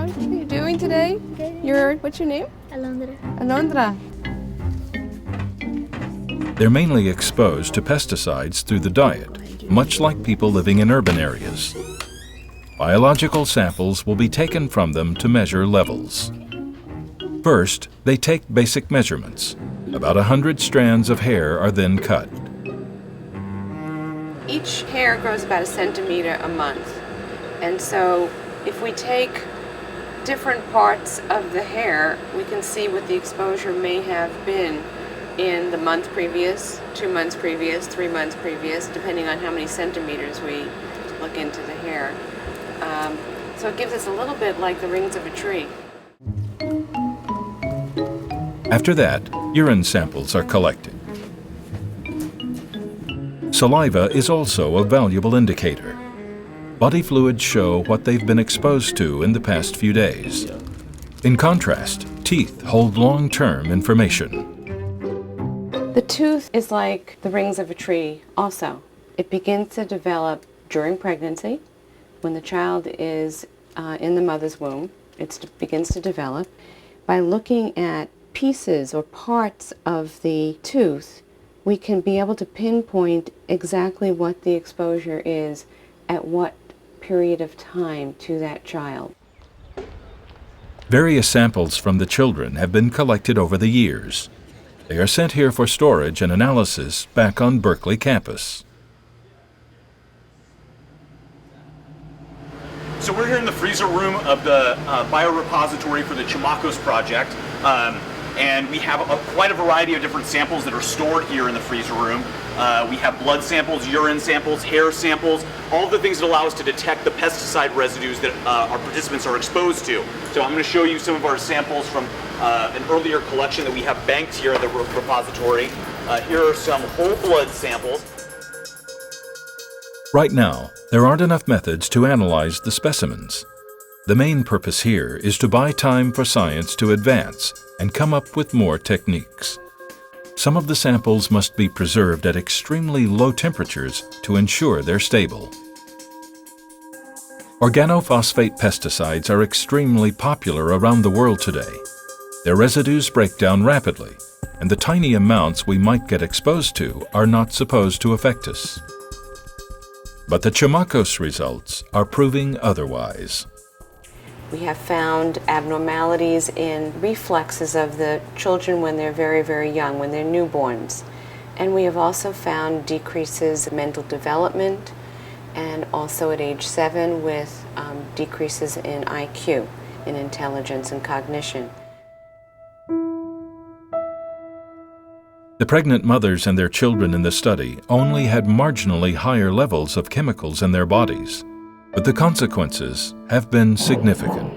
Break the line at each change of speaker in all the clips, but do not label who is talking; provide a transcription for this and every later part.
How are you doing today? What's your name?
Alondra.
Alondra.
They're mainly exposed to pesticides through the diet, much like people living in urban areas. Biological samples will be taken from them to measure levels. First, they take basic measurements. About 100 strands of hair are then cut.
Each hair grows about 1 centimeter a month. And so if we take different parts of the hair, we can see what the exposure may have been in the month previous, 2 months previous, 3 months previous, depending on how many centimeters we look into the hair. So it gives us a little bit like the rings of a tree.
After that, urine samples are collected. Saliva is also a valuable indicator. Body fluids show what they've been exposed to in the past few days. In contrast, teeth hold long-term information.
The tooth is like the rings of a tree also. It begins to develop during pregnancy. When the child is in the mother's womb, it begins to develop. By looking at pieces or parts of the tooth, we can be able to pinpoint exactly what the exposure is at what period of time to that child.
Various samples from the children have been collected over the years. They are sent here for storage and analysis back on Berkeley campus.
So we're here in the freezer room of the biorepository for the Chamacos project. And we have quite a variety of different samples that are stored here in the freezer room. We have blood samples, urine samples, hair samples, all of the things that allow us to detect the pesticide residues that our participants are exposed to. So I'm going to show you some of our samples from an earlier collection that we have banked here at the repository. Here are some whole blood samples.
Right now, there aren't enough methods to analyze the specimens. The main purpose here is to buy time for science to advance and come up with more techniques. Some of the samples must be preserved at extremely low temperatures to ensure they're stable. Organophosphate pesticides are extremely popular around the world today. Their residues break down rapidly, and the tiny amounts we might get exposed to are not supposed to affect us. But the Chamacos results are proving otherwise.
We have found abnormalities in reflexes of the children when they're very, very young, when they're newborns. And we have also found decreases in mental development and also at age 7 with decreases in IQ, in intelligence and cognition.
The pregnant mothers and their children in the study only had marginally higher levels of chemicals in their bodies, but the consequences have been significant.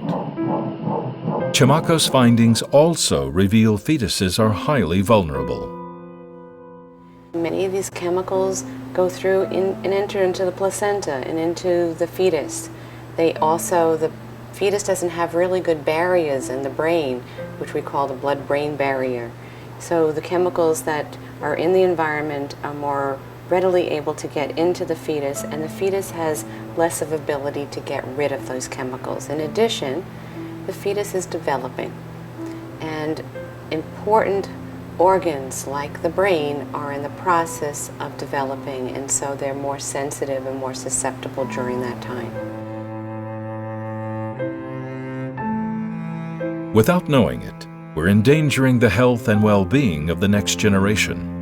Chamacos findings also reveal fetuses are highly vulnerable.
Many of these chemicals go through and enter into the placenta and into the fetus. The fetus doesn't have really good barriers in the brain, which we call the blood-brain barrier. So the chemicals that are in the environment are more readily able to get into the fetus, and the fetus has less of ability to get rid of those chemicals. In addition, the fetus is developing, and important organs like the brain are in the process of developing, and so they're more sensitive and more susceptible during that time.
Without knowing it, we're endangering the health and well-being of the next generation.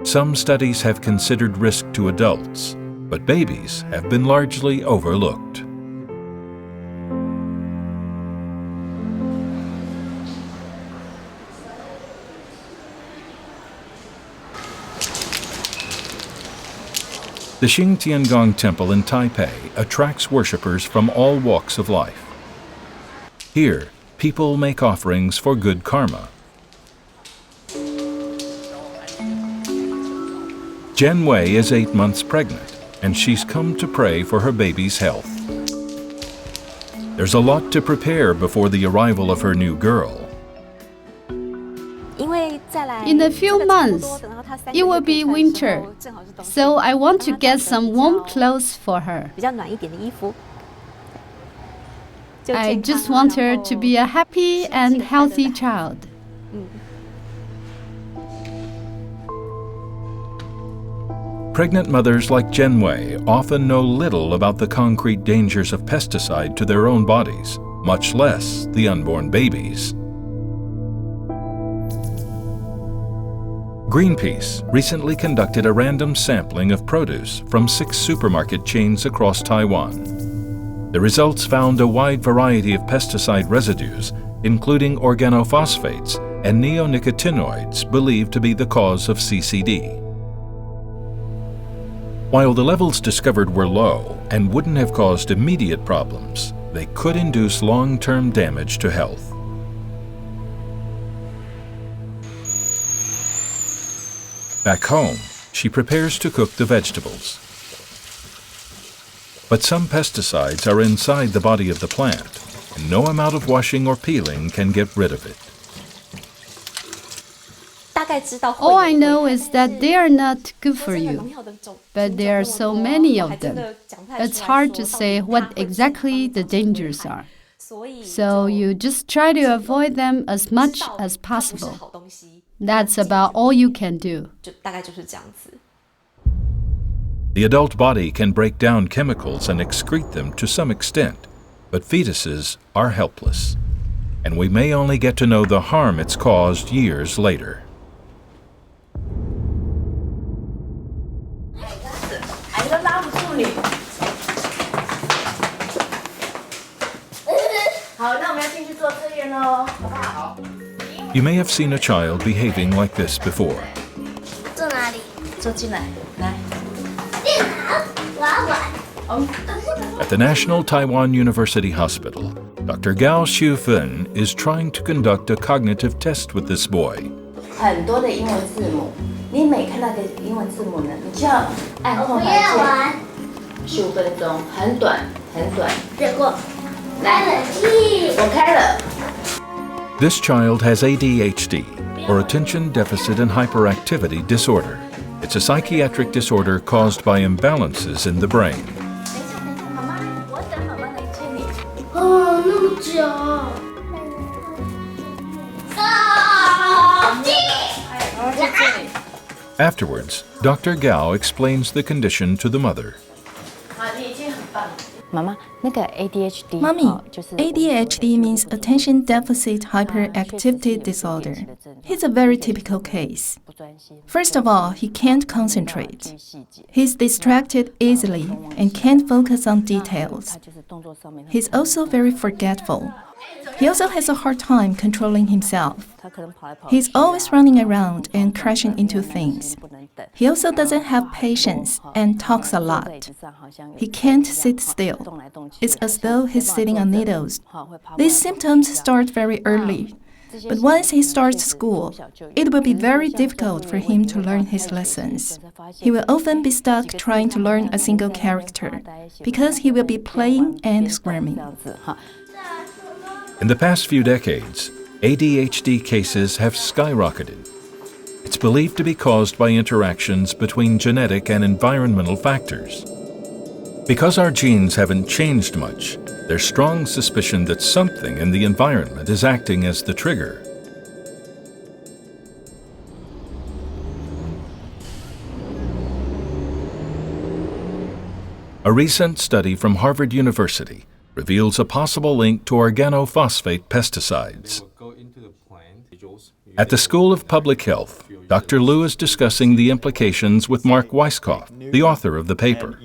Some studies have considered risk to adults, but babies have been largely overlooked. The Xingtiangong Temple in Taipei attracts worshippers from all walks of life. Here, people make offerings for good karma. Jen Wei is 8 months pregnant, and she's come to pray for her baby's health. There's a lot to prepare before the arrival of her new girl.
In a few months, it will be winter, so I want to get some warm clothes for her. I just want her to be a happy and healthy child.
Pregnant mothers like Jen Wei often know little about the concrete dangers of pesticide to their own bodies, much less the unborn babies. Greenpeace recently conducted a random sampling of produce from 6 supermarket chains across Taiwan. The results found a wide variety of pesticide residues, including organophosphates and neonicotinoids believed to be the cause of CCD. While the levels discovered were low and wouldn't have caused immediate problems, they could induce long-term damage to health. Back home, she prepares to cook the vegetables. But some pesticides are inside the body of the plant, and no amount of washing or peeling can get rid of it.
All I know is that they are not good for you, but there are so many of them. It's hard to say what exactly the dangers are. So you just try to avoid them as much as possible. That's about all you can do.
The adult body can break down chemicals and excrete them to some extent, but fetuses are helpless, and we may only get to know the harm it's caused years later. You may have seen a child behaving like this before. At the National Taiwan University Hospital, Dr. Gao Xiufen is trying to conduct a cognitive test with this boy.
很多的英文字母，你每看到的英文字母呢，你就要按空白键，15分钟，很短，很短。结果，来，我开了。
This child has ADHD, or Attention Deficit and Hyperactivity Disorder. It's a psychiatric disorder caused by imbalances in the brain.
妈妈，我等妈妈来接你。
哦，那么久。
Afterwards, Dr. Gao explains the condition to the mother.
Mommy,
ADHD means Attention Deficit Hyperactivity Disorder. He's a very typical case. First of all, he can't concentrate. He's distracted easily and can't focus on details. He's also very forgetful. He also has a hard time controlling himself. He's always running around and crashing into things. He also doesn't have patience and talks a lot. He can't sit still. It's as though he's sitting on needles. These symptoms start very early. But once he starts school, it will be very difficult for him to learn his lessons. He will often be stuck trying to learn a single character because he will be playing and screaming.
In the past few decades, ADHD cases have skyrocketed. It's believed to be caused by interactions between genetic and environmental factors. Because our genes haven't changed much, there's strong suspicion that something in the environment is acting as the trigger. A recent study from Harvard University reveals a possible link to organophosphate pesticides. At the School of Public Health, Dr. Liu is discussing the implications with Mark Weisskopf, the author of the paper.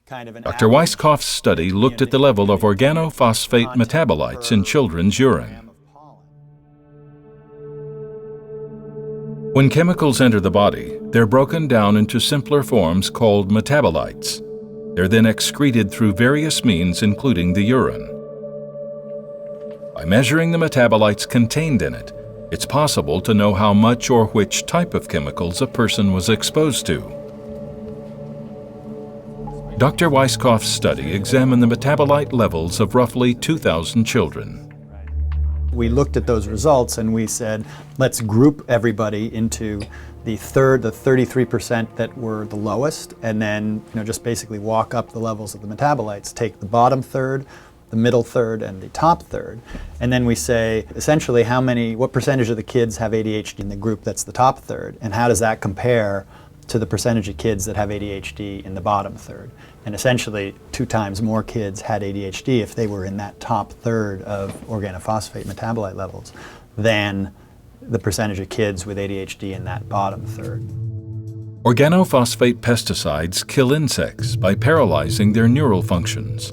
Dr. Weisskopf's study looked at the level of organophosphate metabolites in children's urine. When chemicals enter the body, they're broken down into simpler forms called metabolites. They're then excreted through various means, including the urine. By measuring the metabolites contained in it, it's possible to know how much or which type of chemicals a person was exposed to. Dr. Weisskopf's study examined the metabolite levels of roughly 2,000 children.
We looked at those results and we said, let's group everybody into the 33% that were the lowest, and then just basically walk up the levels of the metabolites. Take the bottom third, the middle third and the top third. And then we say, essentially, what percentage of the kids have ADHD in the group that's the top third, and how does that compare to the percentage of kids that have ADHD in the bottom third? And essentially, 2 times more kids had ADHD if they were in that top third of organophosphate metabolite levels than the percentage of kids with ADHD in that bottom third.
Organophosphate pesticides kill insects by paralyzing their neural functions.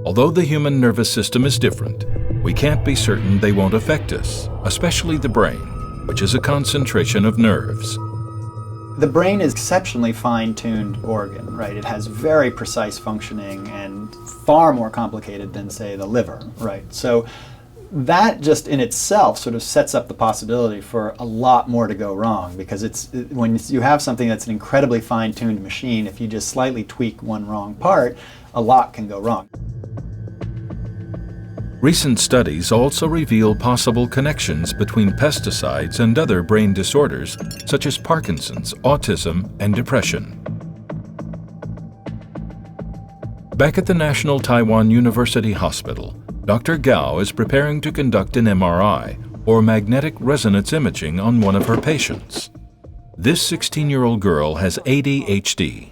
Although the human nervous system is different, we can't be certain they won't affect us, especially the brain, which is a concentration of nerves.
The brain is exceptionally fine-tuned organ, right? It has very precise functioning and far more complicated than, say, the liver, right? So that just in itself sort of sets up the possibility for a lot more to go wrong, because when you have something that's an incredibly fine-tuned machine, if you just slightly tweak one wrong part, a lot can go wrong.
Recent studies also reveal possible connections between pesticides and other brain disorders such as Parkinson's, autism, and depression. Back at the National Taiwan University Hospital, Dr. Gao is preparing to conduct an MRI, or magnetic resonance imaging, on one of her patients. This 16-year-old girl has ADHD.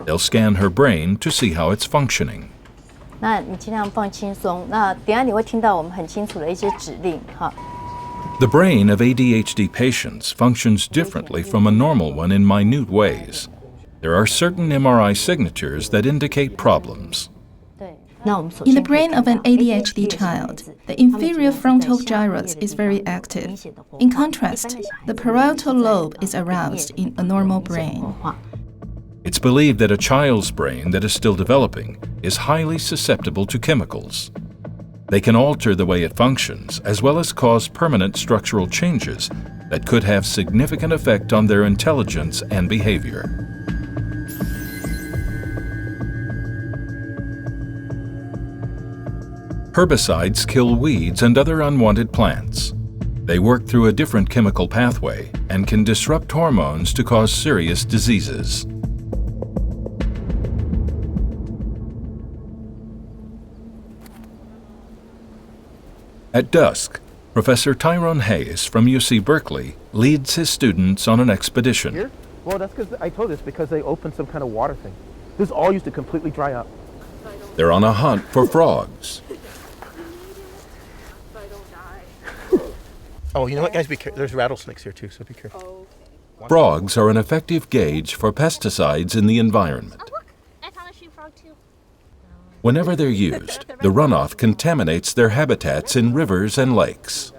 They'll scan her brain to see how it's functioning.
那你尽量放轻松。那等一下你会听到我们很清楚的一些指令，哈。
The brain of ADHD patients functions differently from a normal one in minute ways. There are certain MRI signatures that indicate problems.
In the brain of an ADHD child, the inferior frontal gyrus is very active. In contrast, the parietal lobe is aroused in a normal brain.
It's believed that a child's brain that is still developing is highly susceptible to chemicals. They can alter the way it functions, as well as cause permanent structural changes that could have significant effect on their intelligence and behavior. Herbicides kill weeds and other unwanted plants. They work through a different chemical pathway and can disrupt hormones to cause serious diseases. At dusk, Professor Tyrone Hayes from UC Berkeley leads his students on an expedition.
Here? Well, that's because I told this because they opened some kind of water thing. This all used to completely dry up.
They're on a hunt for frogs.
Oh, you know what, guys? Be careful. There's rattlesnakes here too, so be careful.
Frogs are an effective gauge for pesticides in the environment.
Oh, look, I found a sheep frog too.
Whenever they're used, the runoff contaminates their habitats in rivers and lakes.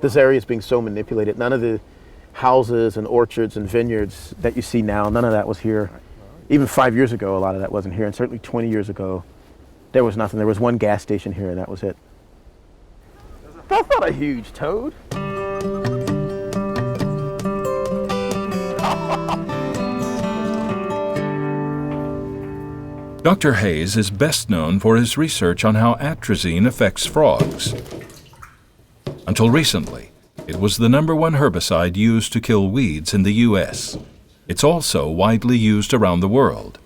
This area is being so manipulated. None of the houses and orchards and vineyards that you see now, none of that was here. Even 5 years ago, a lot of that wasn't here, and certainly 20 years ago, there was nothing. There was one gas station here, and that was it. That's not a huge toad.
Dr. Hayes is best known for his research on how atrazine affects frogs. Until recently, it was the #1 herbicide used to kill weeds in the U.S. It's also widely used around the world.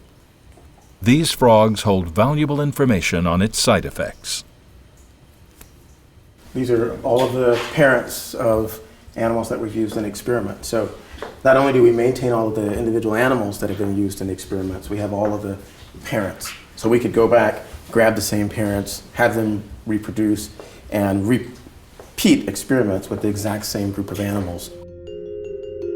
These frogs hold valuable information on its side effects.
These are all of the parents of animals that we've used in experiments. So not only do we maintain all of the individual animals that have been used in experiments, we have all of the parents. So we could go back, grab the same parents, have them reproduce, and repeat experiments with the exact same group of animals.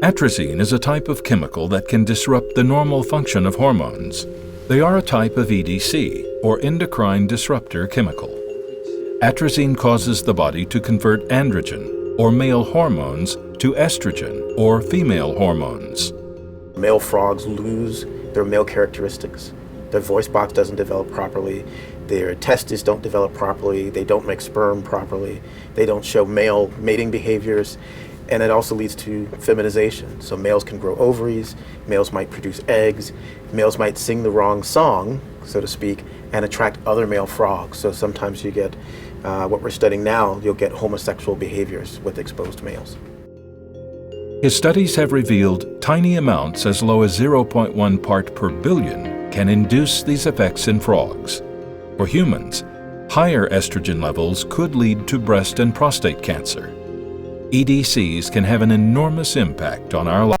Atrazine is a type of chemical that can disrupt the normal function of hormones. They are a type of EDC, or endocrine disruptor chemical. Atrazine causes the body to convert androgen, or male hormones, to estrogen, or female hormones.
Male frogs lose their male characteristics. Their voice box doesn't develop properly. Their testes don't develop properly. They don't make sperm properly. They don't show male mating behaviors. And it also leads to feminization. So males can grow ovaries, males might produce eggs, males might sing the wrong song, so to speak, and attract other male frogs. So sometimes you get, what we're studying now, you'll get homosexual behaviors with exposed males.
His studies have revealed tiny amounts as low as 0.1 part per billion can induce these effects in frogs. For humans, higher estrogen levels could lead to breast and prostate cancer. EDCs can have an enormous impact on our lives.